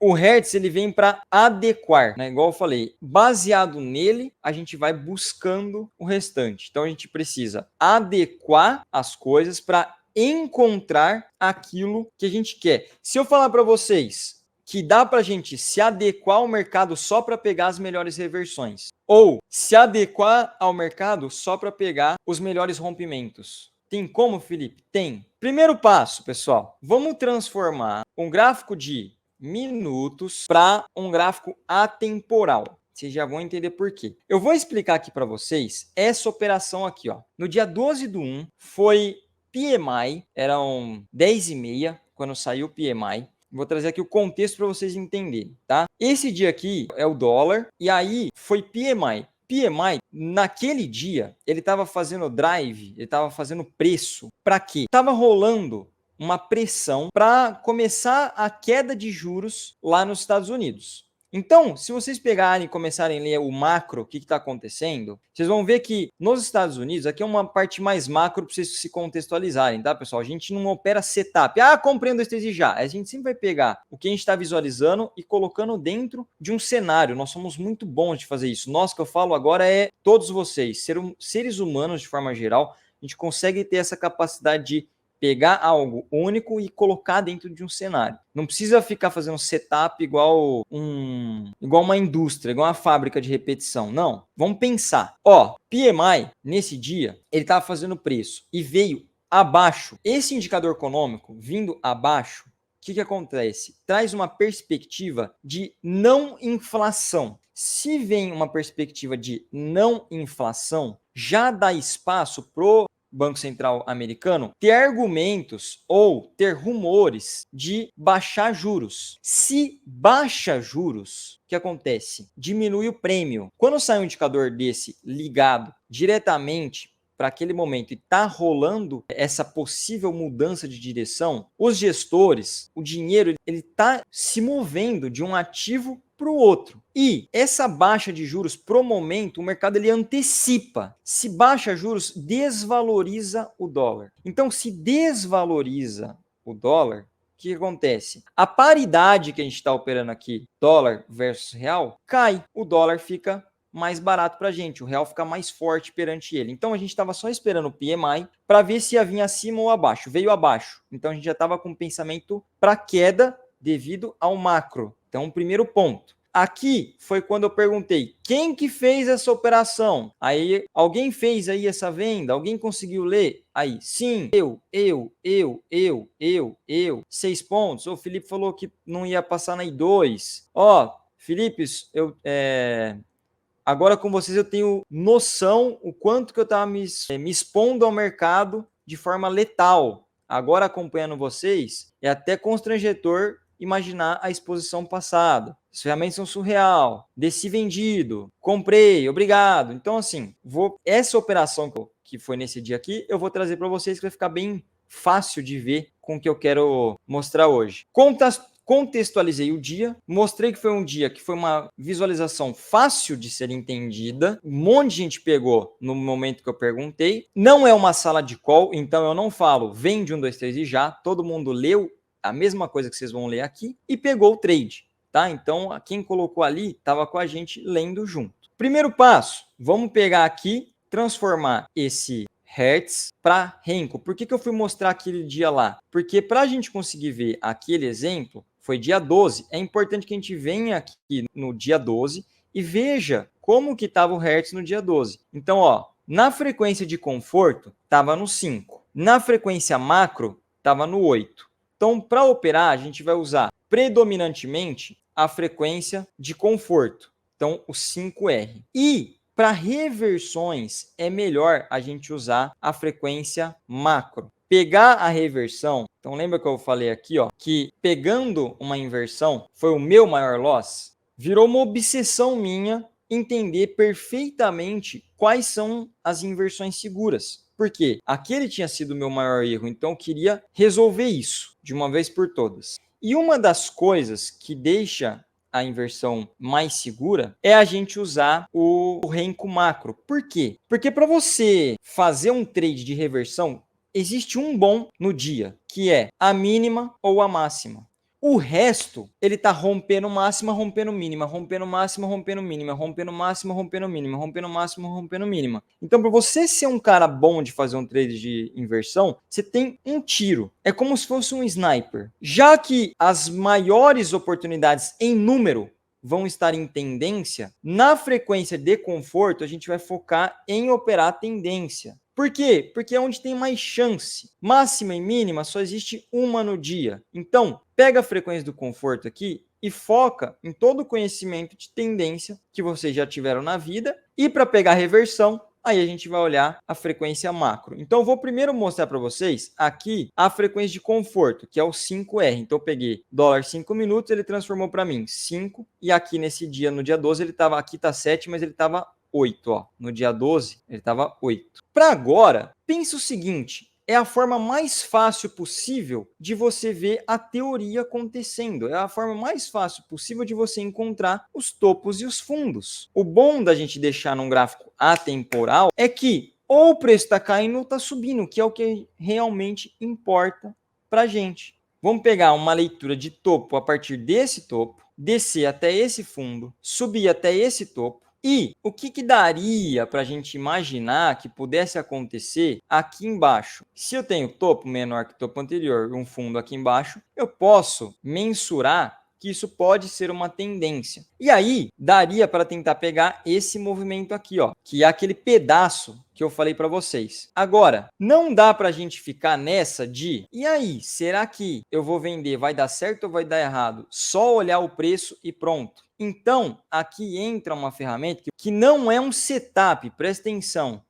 O Hertz ele vem para adequar, né? Igual eu falei, baseado nele, a gente vai buscando o restante. Então a gente precisa adequar as coisas para encontrar aquilo que a gente quer. Se eu falar para vocês que dá para a gente se adequar ao mercado só para pegar as melhores reversões, ou se adequar ao mercado só para pegar os melhores rompimentos. Tem como, Felipe? Tem. Primeiro passo, pessoal, vamos transformar um gráfico de minutos para um gráfico atemporal. Vocês já vão entender por quê. Eu vou explicar aqui para vocês essa operação aqui, ó. No dia 12/1 foi PMI, eram 10h30 quando saiu o PMI. Vou trazer aqui o contexto para vocês entenderem, tá? Esse dia aqui é o dólar e aí foi PMI. PMI, naquele dia, ele estava fazendo drive, ele estava fazendo preço. Para quê? Estava rolando uma pressão para começar a queda de juros lá nos Estados Unidos. Então, se vocês pegarem e começarem a ler o macro, o que está acontecendo, vocês vão ver que nos Estados Unidos, aqui é uma parte mais macro para vocês se contextualizarem, tá, pessoal? A gente não opera setup. Ah, comprei um, dois, três e já. A gente sempre vai pegar o que a gente está visualizando e colocando dentro de um cenário. Nós somos muito bons de fazer isso. Nós que eu falo agora é todos vocês, seres humanos de forma geral, a gente consegue ter essa capacidade de pegar algo único e colocar dentro de um cenário. Não precisa ficar fazendo setup igual uma indústria, igual uma fábrica de repetição. Não, vamos pensar. Ó, PMI, nesse dia, ele estava fazendo preço e veio abaixo. Esse indicador econômico vindo abaixo, o que acontece? Traz uma perspectiva de não inflação. Se vem uma perspectiva de não inflação, já dá espaço pro Banco Central americano ter argumentos ou ter rumores de baixar juros. Se baixa juros, o que acontece? Diminui o prêmio. Quando sai um indicador desse ligado diretamente para aquele momento e está rolando essa possível mudança de direção, os gestores, o dinheiro, ele está se movendo de um ativo para o outro. E essa baixa de juros, pro momento, o mercado ele antecipa. Se baixa juros, desvaloriza o dólar. Então, se desvaloriza o dólar, o que acontece? A paridade que a gente está operando aqui, dólar versus real, cai. O dólar fica mais barato para a gente, o real fica mais forte perante ele. Então, a gente estava só esperando o PMI para ver se ia vir acima ou abaixo. Veio abaixo. Então, a gente já estava com um pensamento para queda devido ao macro. Então, primeiro ponto. Aqui foi quando eu perguntei, quem que fez essa operação? Aí, alguém fez aí essa venda? Alguém conseguiu ler? Aí, sim, eu. 6 pontos. O Felipe falou que não ia passar na I2. Ó, Felipe, agora com vocês eu tenho noção o quanto que eu estava me expondo ao mercado de forma letal. Agora acompanhando vocês, é até constrangedor imaginar a exposição passada. As ferramentas são surreal. Desci vendido. Comprei. Obrigado. Então, assim, essa operação que foi nesse dia aqui, eu vou trazer para vocês que vai ficar bem fácil de ver com o que eu quero mostrar hoje. Contextualizei o dia, mostrei que foi um dia que foi uma visualização fácil de ser entendida, um monte de gente pegou no momento que eu perguntei, não é uma sala de call, então eu não falo vende 1, 2, 3 e já, todo mundo leu a mesma coisa que vocês vão ler aqui e pegou o trade, tá? Então, quem colocou ali estava com a gente lendo junto. Primeiro passo, vamos pegar aqui, transformar esse Hertz para Renko. Por que eu fui mostrar aquele dia lá? Porque para a gente conseguir ver aquele exemplo, foi dia 12. É importante que a gente venha aqui no dia 12 e veja como que estava o Hertz no dia 12. Então, ó, na frequência de conforto, estava no 5. Na frequência macro, estava no 8. Então, para operar, a gente vai usar predominantemente a frequência de conforto. Então, o 5R. E para reversões, é melhor a gente usar a frequência macro. Pegar a reversão, então lembra que eu falei aqui, ó, que pegando uma inversão foi o meu maior loss? Virou uma obsessão minha entender perfeitamente quais são as inversões seguras. Porque aquele tinha sido o meu maior erro, então eu queria resolver isso de uma vez por todas. E uma das coisas que deixa a inversão mais segura é a gente usar o Renko macro. Por quê? Porque para você fazer um trade de reversão, existe um bom no dia, que é a mínima ou a máxima. O resto, ele tá rompendo máxima, rompendo mínima, rompendo máxima, rompendo mínima, rompendo máxima, rompendo mínima, rompendo máxima, rompendo mínima. Então, para você ser um cara bom de fazer um trade de inversão, você tem um tiro. É como se fosse um sniper. Já que as maiores oportunidades em número vão estar em tendência, na frequência de conforto, a gente vai focar em operar a tendência. Por quê? Porque é onde tem mais chance. Máxima e mínima só existe uma no dia. Então, pega a frequência do conforto aqui e foca em todo o conhecimento de tendência que vocês já tiveram na vida. E para pegar a reversão, aí a gente vai olhar a frequência macro. Então, eu vou primeiro mostrar para vocês aqui a frequência de conforto, que é o 5R. Então, eu peguei dólar 5 minutos, ele transformou para mim 5. E aqui nesse dia, no dia 12, ele estava, aqui está 7, mas ele estava 8. Ó. No dia 12, ele estava 8. Para agora, pense o seguinte. É a forma mais fácil possível de você ver a teoria acontecendo. É a forma mais fácil possível de você encontrar os topos e os fundos. O bom da gente deixar num gráfico atemporal é que ou o preço está caindo ou está subindo, que é o que realmente importa para a gente. Vamos pegar uma leitura de topo a partir desse topo, descer até esse fundo, subir até esse topo. E o que daria para a gente imaginar que pudesse acontecer aqui embaixo? Se eu tenho topo menor que o topo anterior e um fundo aqui embaixo, eu posso mensurar que isso pode ser uma tendência. E aí, daria para tentar pegar esse movimento aqui, ó, que é aquele pedaço que eu falei para vocês. Agora, não dá para a gente ficar nessa de, e aí, será que eu vou vender, vai dar certo ou vai dar errado? Só olhar o preço e pronto. Então, aqui entra uma ferramenta que não é um setup, presta atenção,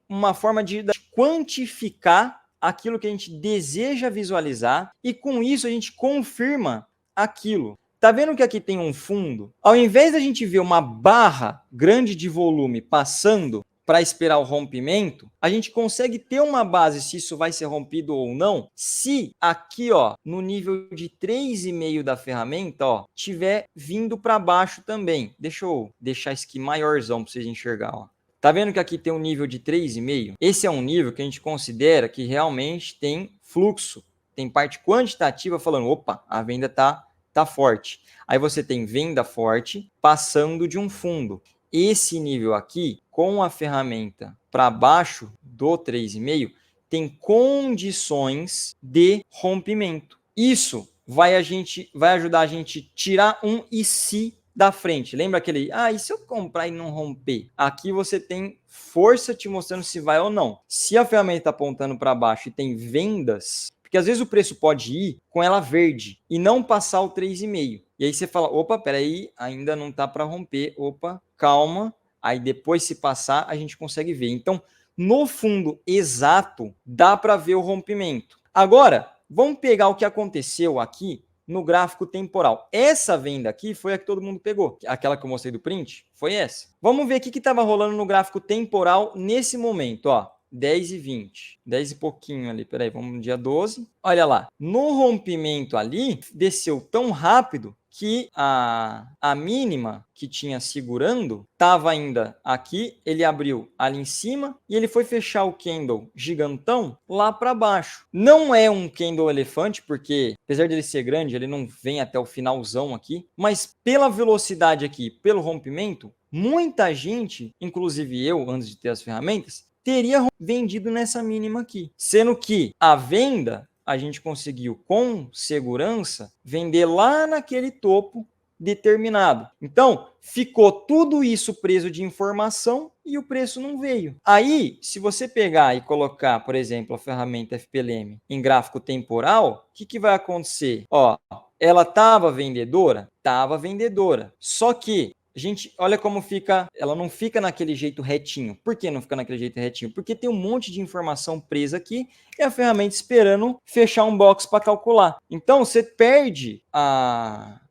uma forma de quantificar aquilo que a gente deseja visualizar e com isso a gente confirma aquilo. Tá vendo que aqui tem um fundo? Ao invés da gente ver uma barra grande de volume passando para esperar o rompimento, a gente consegue ter uma base se isso vai ser rompido ou não, se aqui, ó, no nível de 3,5 da ferramenta, ó, tiver vindo para baixo também. Deixa eu deixar isso aqui maiorzão para vocês enxergar, ó. Tá vendo que aqui tem um nível de 3,5? Esse é um nível que a gente considera que realmente tem fluxo. Tem parte quantitativa falando, opa, a venda tá forte. Aí você tem venda forte passando de um fundo. Esse nível aqui, com a ferramenta para baixo do 3,5, tem condições de rompimento. Isso vai ajudar a gente tirar um e se da frente. Lembra aquele, e se eu comprar e não romper? Aqui você tem força te mostrando se vai ou não. Se a ferramenta está apontando para baixo e tem vendas, porque às vezes o preço pode ir com ela verde e não passar o 3,5. E aí você fala, opa, peraí, ainda não tá para romper, opa, calma. Aí depois se passar, a gente consegue ver. Então, no fundo exato, dá para ver o rompimento. Agora, vamos pegar o que aconteceu aqui no gráfico temporal. Essa venda aqui foi a que todo mundo pegou. Aquela que eu mostrei do print, foi essa. Vamos ver o que estava rolando no gráfico temporal nesse momento, ó. 10 e 20, 10 e pouquinho ali, peraí, vamos no dia 12. Olha lá, no rompimento ali, desceu tão rápido que a mínima que tinha segurando estava ainda aqui, ele abriu ali em cima e ele foi fechar o candle gigantão lá para baixo. Não é um candle elefante, porque apesar dele ser grande, ele não vem até o finalzão aqui, mas pela velocidade aqui, pelo rompimento, muita gente, inclusive eu, antes de ter as ferramentas, teria vendido nessa mínima aqui. Sendo que a venda, a gente conseguiu com segurança vender lá naquele topo determinado. Então, ficou tudo isso preso de informação e o preço não veio. Aí, se você pegar e colocar, por exemplo, a ferramenta FPLM em gráfico temporal, o que vai acontecer? Ó, ela estava vendedora? Estava vendedora. Só que gente, olha como fica, ela não fica naquele jeito retinho. Por que não fica naquele jeito retinho? Porque tem um monte de informação presa aqui e a ferramenta esperando fechar um box para calcular. Então, você perde a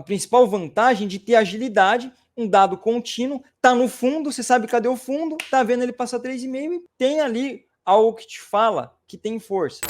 principal vantagem de ter agilidade, um dado contínuo, tá no fundo, você sabe cadê o fundo, tá vendo ele passar 3,5 e tem ali algo que te fala que tem força.